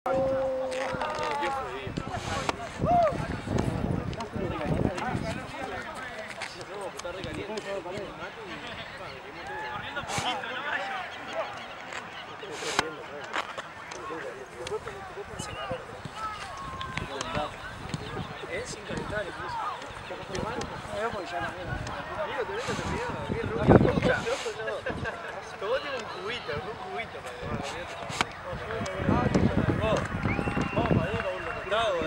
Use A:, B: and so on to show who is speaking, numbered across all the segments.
A: Sin calentar incluso.
B: Como tiene un cubito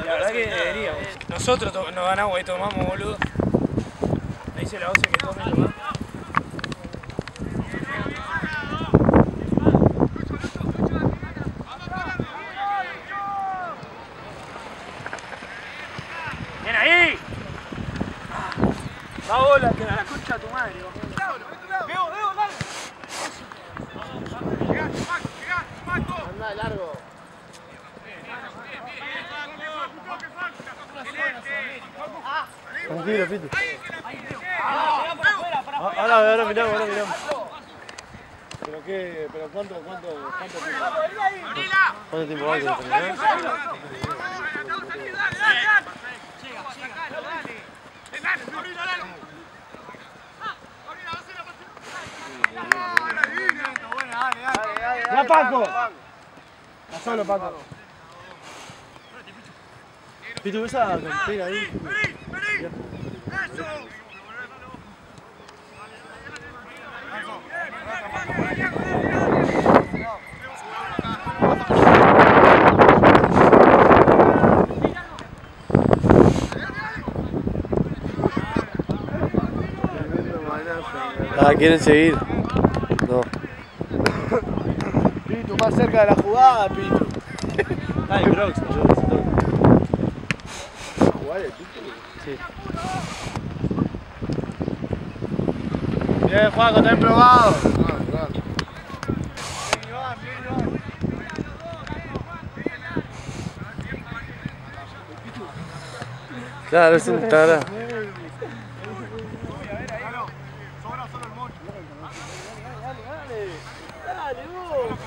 A: La verdad que deberíamos. Nosotros nos ganamos y tomamos, boludo. Me dice la 11 que tome lo más. ¡Bien ahí! Va bola, que a la concha de tu madre.
B: ¡Veo, dale! Anda de largo. Tranquilo, Pito. Ahora miramos. ¿Pero cuánto tiempo? ¿Cuánto tiempo va a terminar?
A: ¡Ya, Paco! ¡Ya solo, Paco!
B: Pito, ves a campera ahí. ¿Quieren seguir? No. Pito, más cerca de la jugada, Pito. Ay, Crocs, ¿jugar el Pito? Sí. Bien, Juaco, está probado. Claro, es un tara. Dale, vos.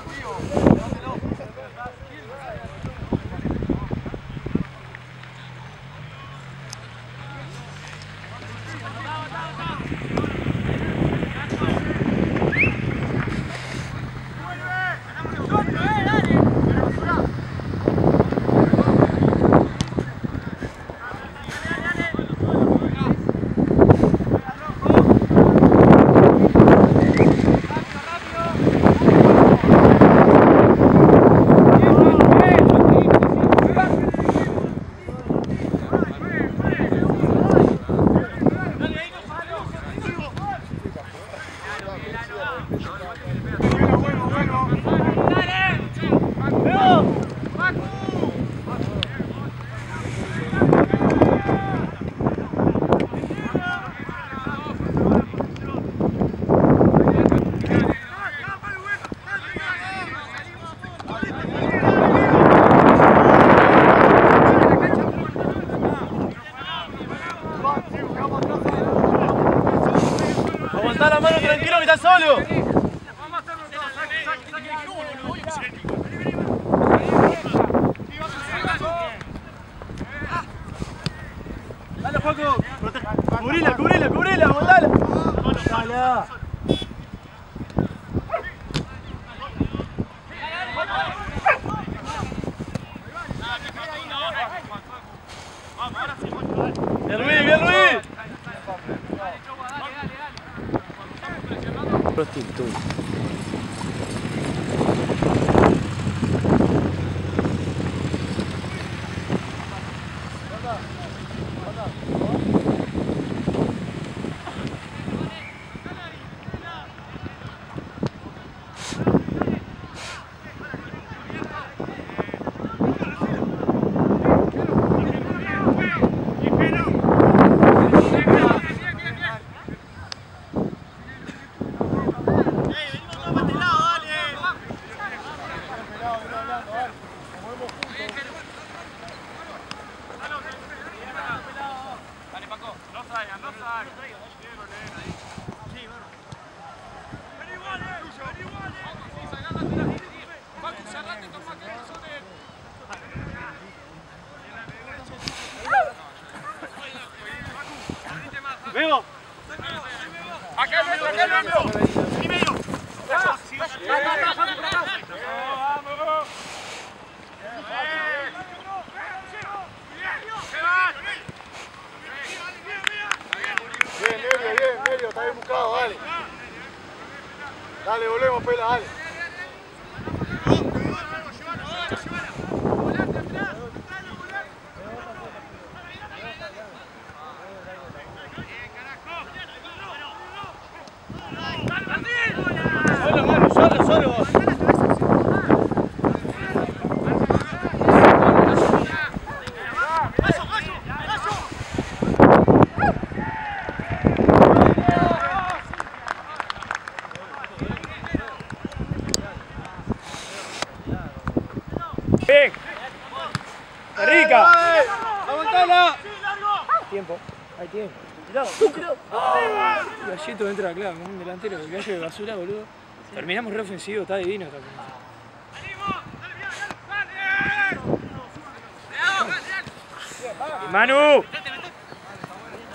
B: Dale, volvemos, Pela, dale. Solo vos.
A: Bien. Rica.
B: Aguantala.
A: Tiempo. Hay tiempo. Tirado. Gallito entra, claro, como un delantero. El gallo de basura, boludo. Terminamos re ofensivo, está divino esta pelota. ¡Manu!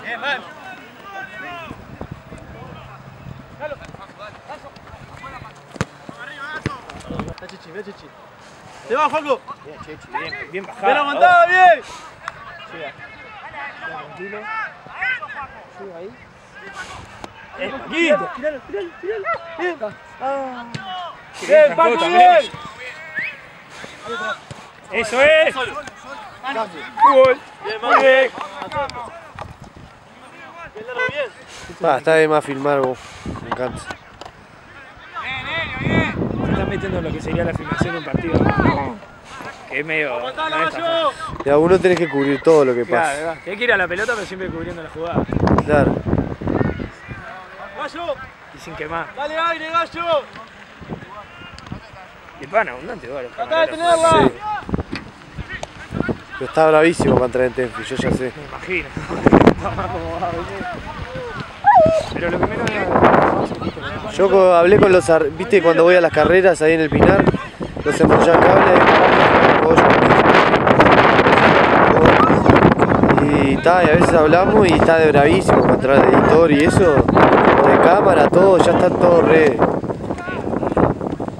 B: Bien, Manu. Ve, Chichi, ve, Chichi. ¡Te va, Juanco!
A: Bien, Chechi, bien bajado.
B: ¡Bien aguantada, bien!
A: Siga. Tranquilo. Siga ahí. Paquito.
B: Tiralo. Bien.
A: Bien,
B: Paco,
A: Paco,
B: bien.
A: Eso es. Gol. Muy bien.
C: Está de más filmar vos. Me encanta.
A: Se están metiendo en lo que sería la filmación de un partido. Que es medio. No es tan fácil.
C: Y a uno tenés que cubrir todo lo que pasa.
A: Claro, hay que ir a la pelota, pero siempre cubriendo la jugada.
C: Claro.
B: ¡Gallo!
A: Y sin quemar.
B: ¡Dale aire, Gallo!
A: Y pan abundante, igual.
B: ¡Tratá de tenerla!
C: Sí. Pero está bravísimo contra el Tenfield, yo ya sé.
A: Me imagino. Pero lo que menos
C: Yo hablé con los, viste cuando voy a las carreras ahí en el Pinar, los enrollacables y a veces hablamos y está de bravísimo contra el editor y eso, de cámara, todo, ya están todos re.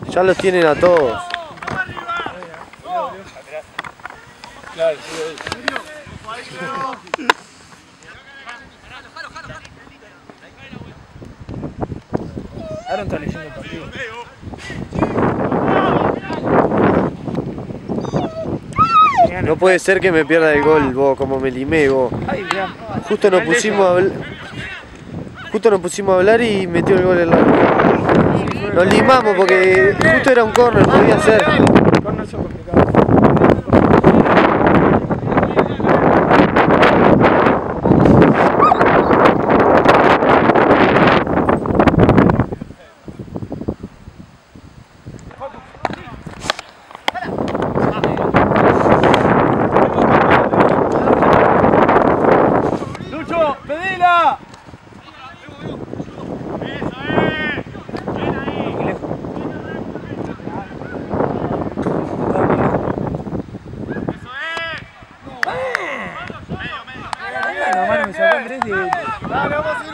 C: Ya los tienen a todos.
A: Claro, Aaron está leyendo el partido.
C: No puede ser que me pierda el gol, vos, como me limé, vos.
A: Ay, mirá.
C: Justo nos pusimos a hablar y metió el gol el largo. Nos limamos porque justo era un córner, podía ser.
A: Corner son complicados.
B: ¡Lucho, pedila!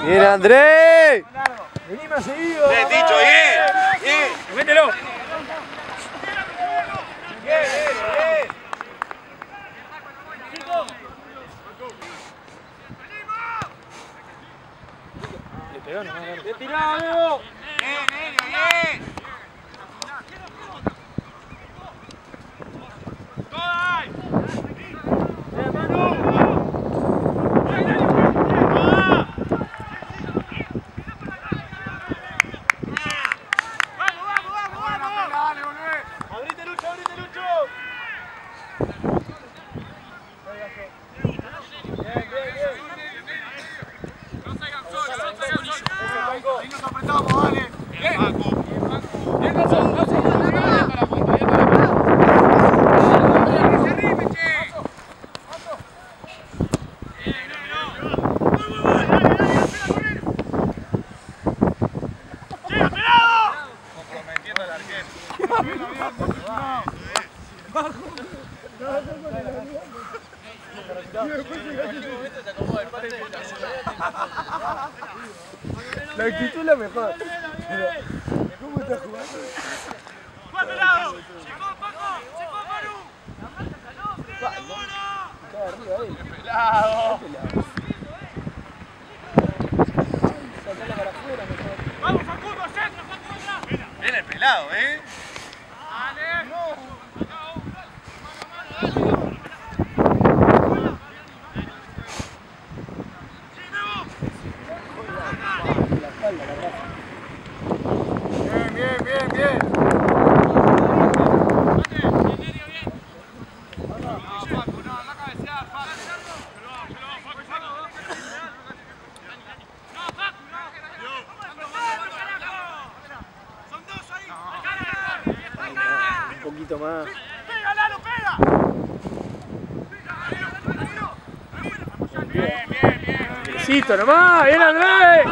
C: ¡Bien, Andrés!
A: Vení más seguido.
B: Bien, dicho, bien.
A: Mételo. Le pegó nomás.
B: ¡Bien tirado! ¡Abrite, Lucho! Ahí nos apretamos, dale. Comprometiendo al arquero.
C: La actitud es la mejor. ¿Cómo estás jugando?
B: ¡Pelado!
A: Vamos, Facundo, centro, Facundo.
B: pelado, ¿eh? Bien.
A: Un poquito más. Bien. Besito nomás, bien Andrés.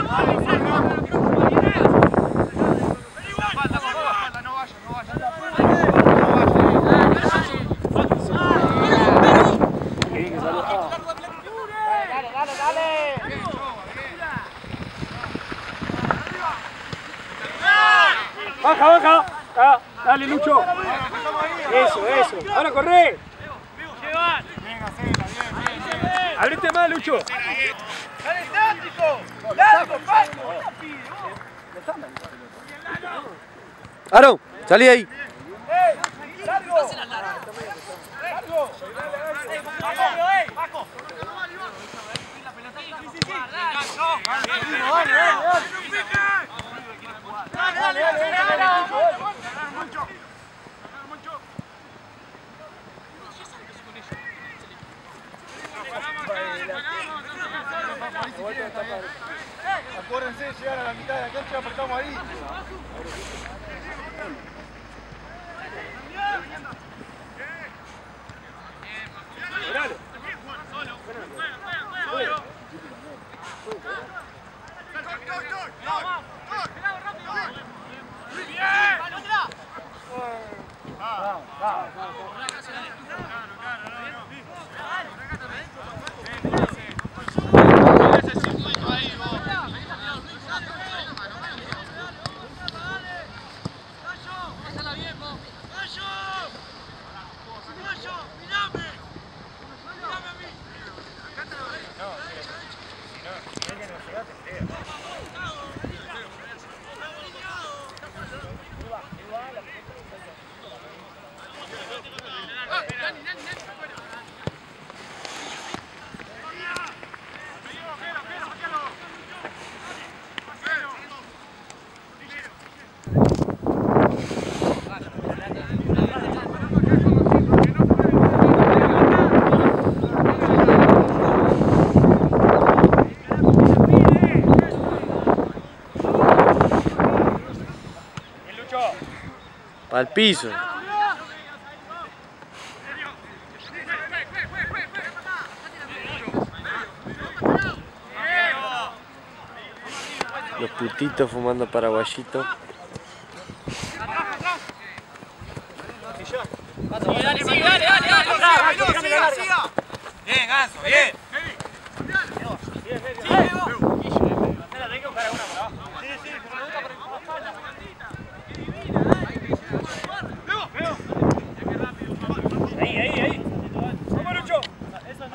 A: Baja. Dale, Lucho. Eso. Ahora corre. Abrite más, Lucho.
B: ¡Dale, táctico! ¡Largo, Paco!
C: Aaron, salí ahí.
B: ¡Largo! ¡Paco! Acuérdense, llegar a la mitad de la cancha, apretamos ahí.
C: Al piso. Los putitos fumando paraguayito.
B: Dale. Bien, Ganso, bien. Ahí. Vamos, Lucho. Esa.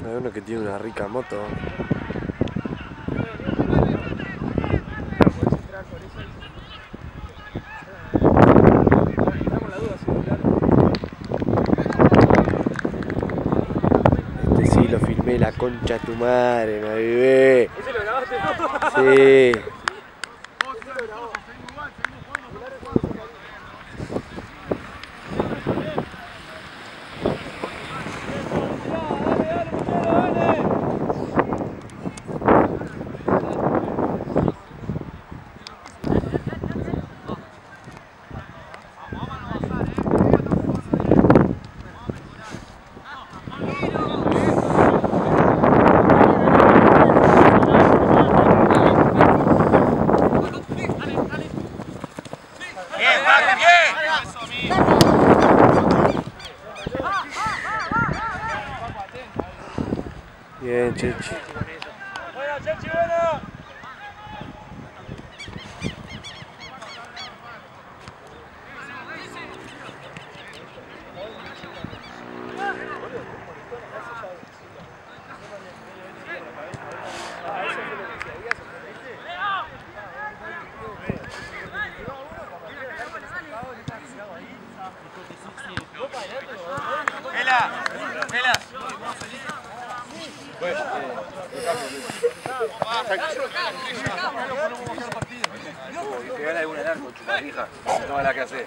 C: Hay uno que tiene una rica moto. Este sí lo filmé la concha tu madre, me avivé.
A: ¿Ese lo grabaste?
C: Sí. Bien, Chechi.
A: Buena, Chechi, buena.
D: Que gana alguna en arco, chupadija, no va la que hacer.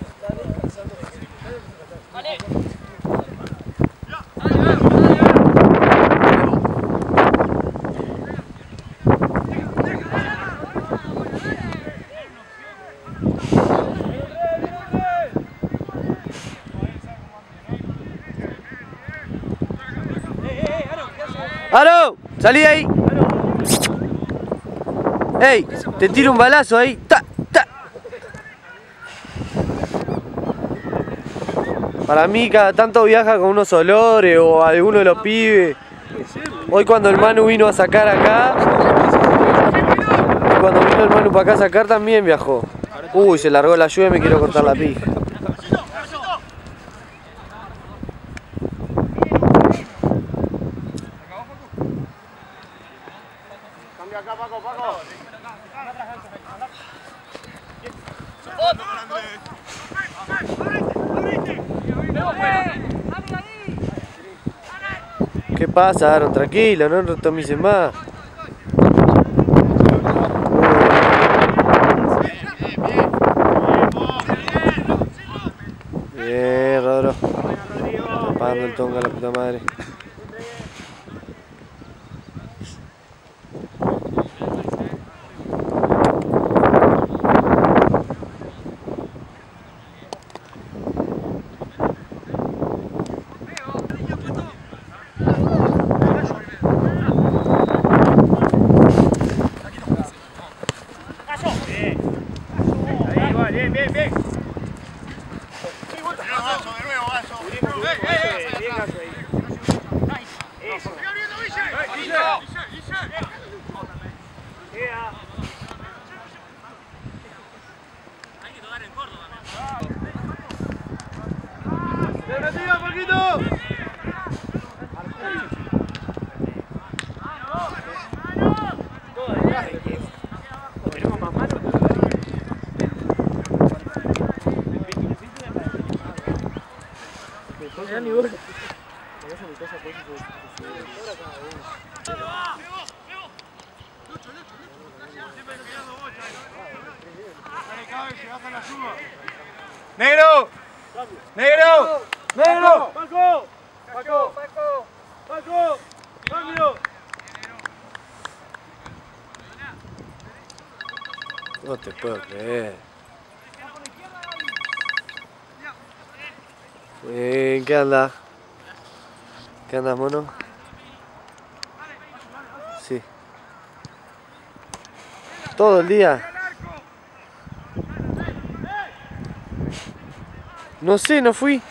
C: ¡Aro! ¡Salí de ahí! ¡Ey! Te tiro un balazo ahí. ¡Ta! ¡Ta! Para mí cada tanto viaja con unos olores o alguno de los pibes. Hoy cuando el Manu vino a sacar acá, y cuando vino el Manu para acá a sacar también viajó. Uy, se largó la lluvia y me quiero cortar la pija.
B: Cambia acá, Paco, Paco.
C: ¿Qué pasa, Aaron? Tranquilo, no retomicen más. Bien, Rodro. Tapando el tonga a la puta madre.
D: ¡Negro! ¡Negro! ¡Negro!
A: ¡Paco! ¡Paco! ¡Paco! ¡Paco! ¡Cambio!
C: No te puedo creer. ¿Qué anda? ¿Qué andas, mono? Sí. Todo el día. No sé, no fui.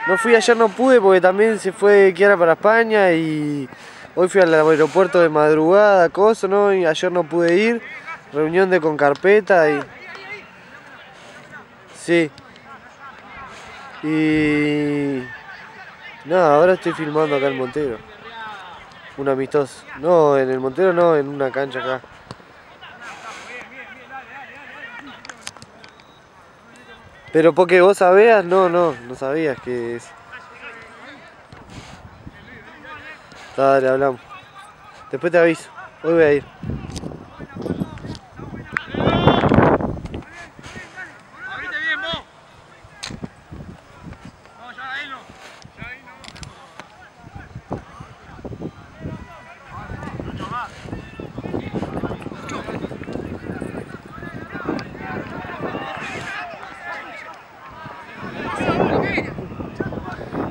C: No fui ayer, no pude porque también se fue Kiara para España y hoy fui al aeropuerto de madrugada, cosa, ¿no? Y ayer no pude ir. Reunión de con carpeta y... Sí. Y... No, ahora estoy filmando acá en Montero. Un amistoso. No, en el Montero no, en una cancha acá. Pero porque vos sabías, no sabías que es. Dale, hablamos. Después te aviso. Hoy voy a ir.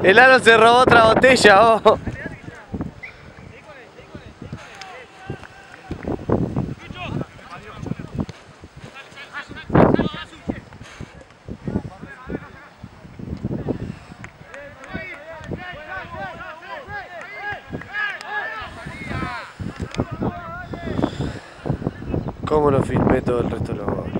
C: El Aaron se robó otra botella, oh. ¿Cómo no filmé todo el resto de los goles?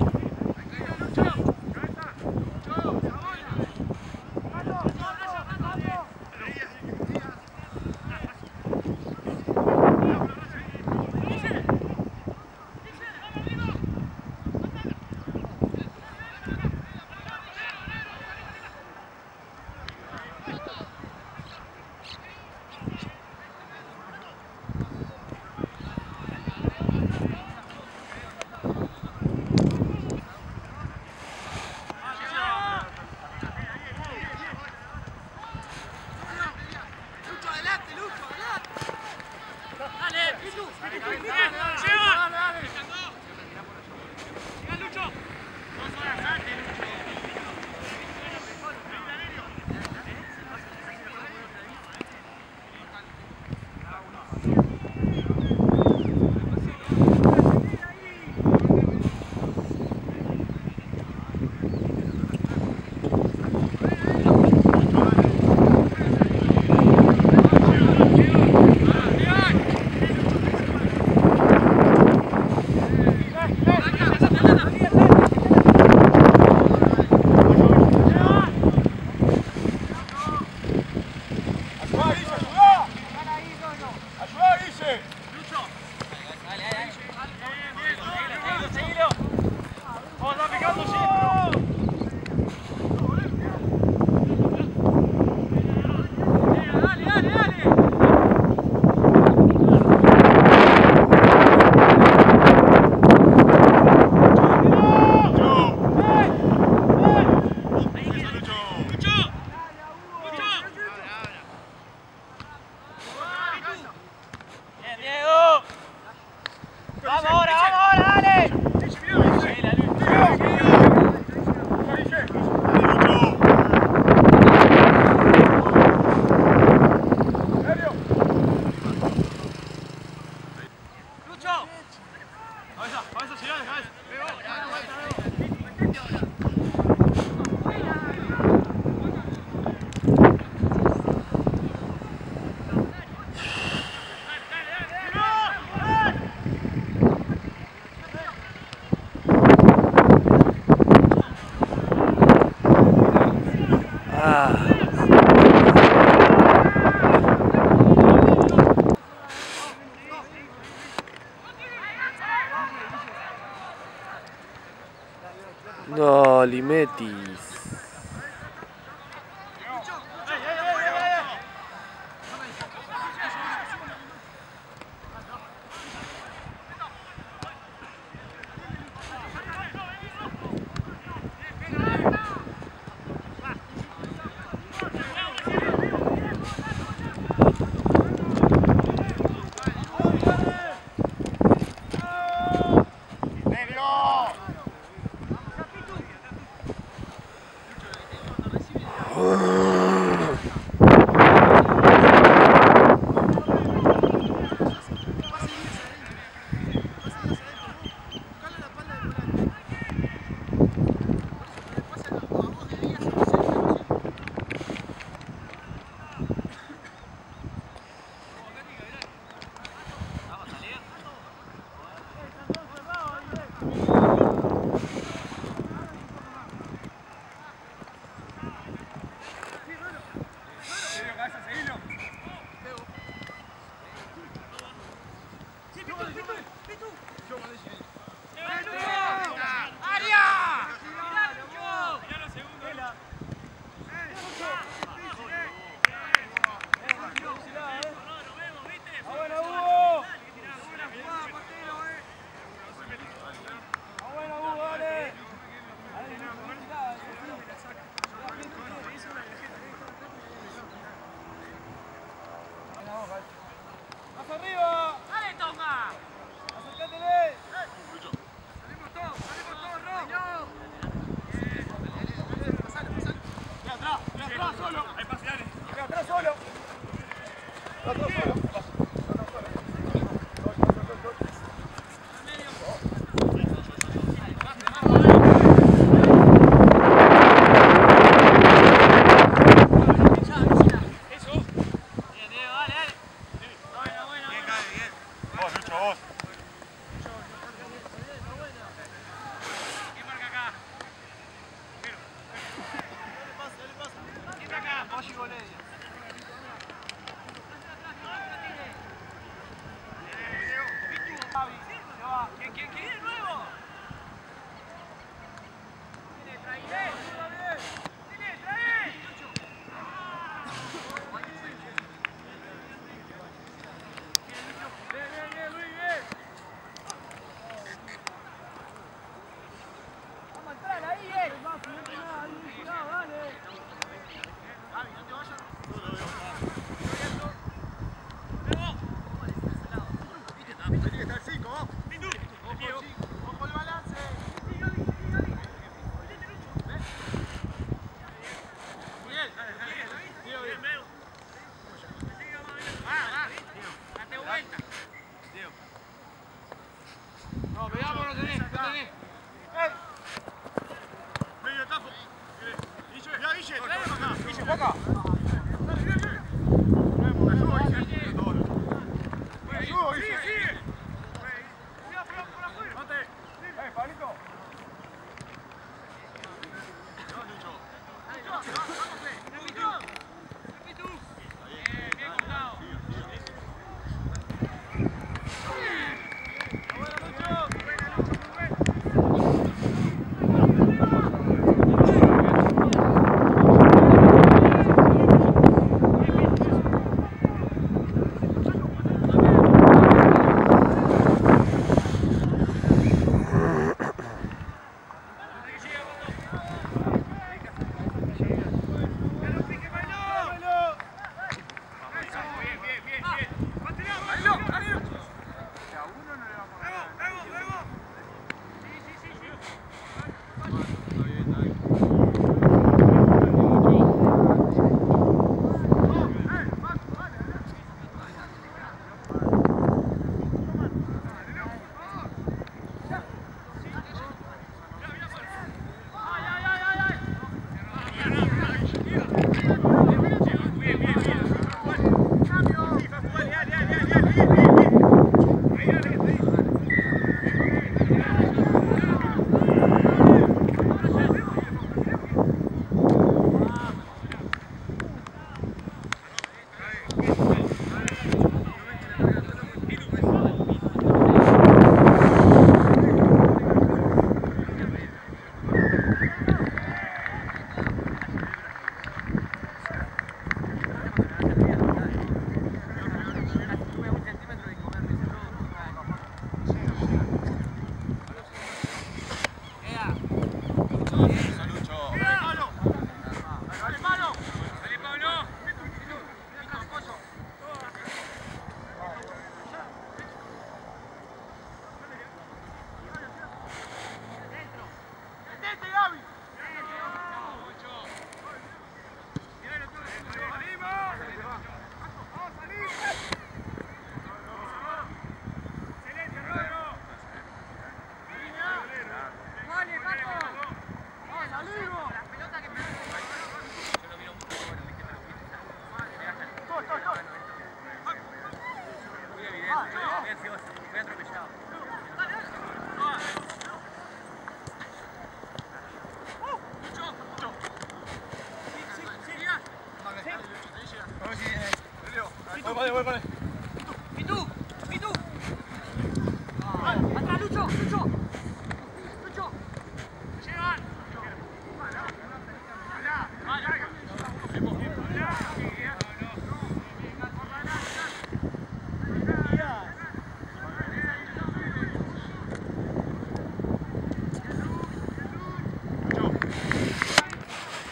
C: No, Limetis.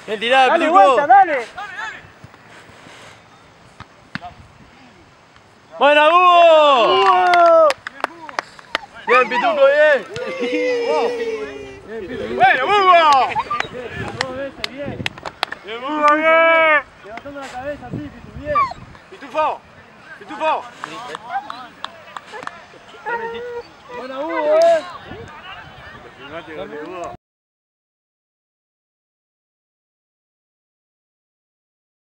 C: Bien tirada,
B: Dale
C: Pituco.
B: vuelta, dale.
C: ¡Buena, Hugo! Bien, Pituco, bien.
B: ¡Bueno, Hugo! ¡Bien, Hugo, bien!
D: Filmate, boludo.